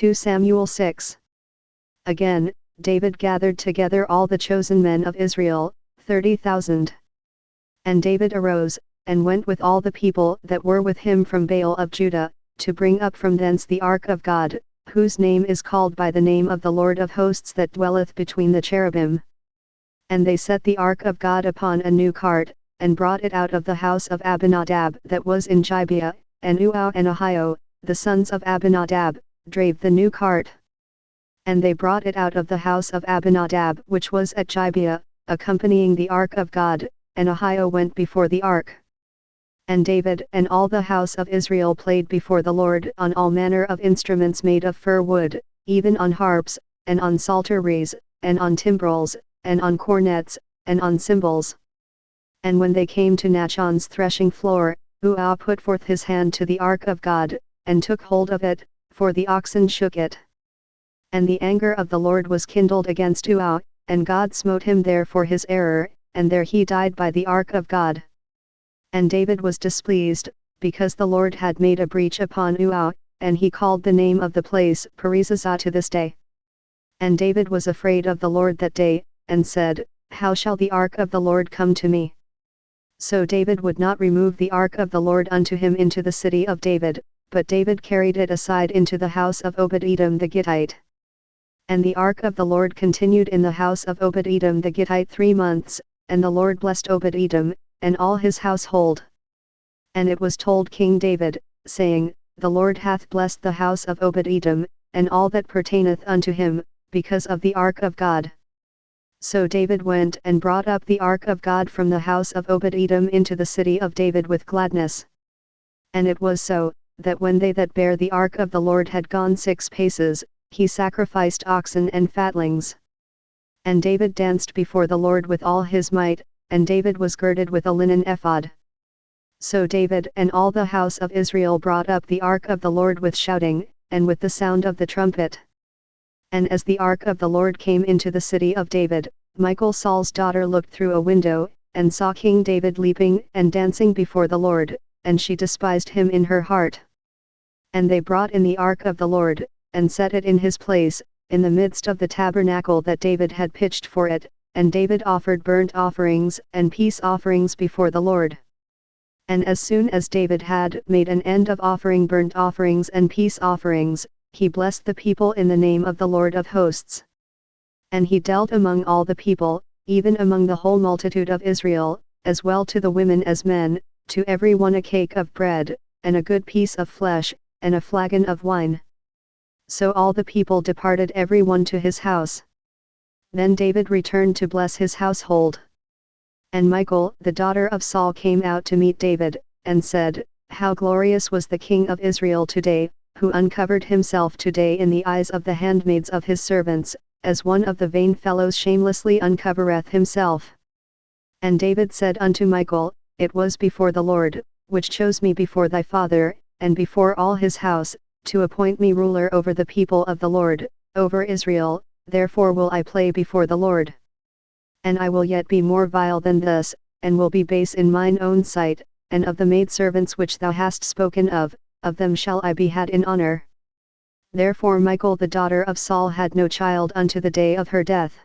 2 Samuel 6. Again, David gathered together all the chosen men of Israel, 30,000. And David arose, and went with all the people that were with him from Baal of Judah, to bring up from thence the ark of God, whose name is called by the name of the Lord of hosts that dwelleth between the cherubim. And they set the ark of God upon a new cart, and brought it out of the house of Abinadab that was in Gibeah, and Uau and Ahio, the sons of Abinadab, drave the new cart. And they brought it out of the house of Abinadab which was at Gibeah, accompanying the ark of God, and Ahio went before the ark. And David and all the house of Israel played before the Lord on all manner of instruments made of fir wood, even on harps, and on psalteries, and on timbrels, and on cornets, and on cymbals. And when they came to Nachon's threshing floor, Uau put forth his hand to the ark of God, and took hold of it, for the oxen shook it. And the anger of the Lord was kindled against Uau, and God smote him there for his error, and there he died by the ark of God. And David was displeased, because the Lord had made a breach upon Uau, and he called the name of the place Perizazah to this day. And David was afraid of the Lord that day, and said, How shall the ark of the Lord come to me? So David would not remove the ark of the Lord unto him into the city of David, but David carried it aside into the house of Obed-Edom the Gittite. And the ark of the Lord continued in the house of Obed-Edom the Gittite 3 months, and the Lord blessed Obed-Edom, and all his household. And it was told King David, saying, The Lord hath blessed the house of Obed-Edom, and all that pertaineth unto him, because of the ark of God. So David went and brought up the ark of God from the house of Obed-Edom into the city of David with gladness. And it was so, that when they that bare the ark of the Lord had gone 6 paces, he sacrificed oxen and fatlings. And David danced before the Lord with all his might, and David was girded with a linen ephod. So David and all the house of Israel brought up the ark of the Lord with shouting, and with the sound of the trumpet. And as the ark of the Lord came into the city of David, Michal Saul's daughter looked through a window, and saw King David leaping and dancing before the Lord, and she despised him in her heart. And they brought in the ark of the Lord, and set it in his place, in the midst of the tabernacle that David had pitched for it, and David offered burnt offerings and peace offerings before the Lord. And as soon as David had made an end of offering burnt offerings and peace offerings, he blessed the people in the name of the Lord of hosts. And he dealt among all the people, even among the whole multitude of Israel, as well to the women as men, to every one a cake of bread, and a good piece of flesh, and a flagon of wine. So all the people departed every one to his house. Then David returned to bless his household. And Michal the daughter of Saul came out to meet David, and said, How glorious was the king of Israel today, who uncovered himself today in the eyes of the handmaids of his servants, as one of the vain fellows shamelessly uncovereth himself. And David said unto Michal, It was before the Lord, which chose me before thy father, and before all his house, to appoint me ruler over the people of the Lord, over Israel, therefore will I play before the Lord. And I will yet be more vile than this, and will be base in mine own sight, and of the maidservants which thou hast spoken of them shall I be had in honor. Therefore Michal the daughter of Saul had no child unto the day of her death.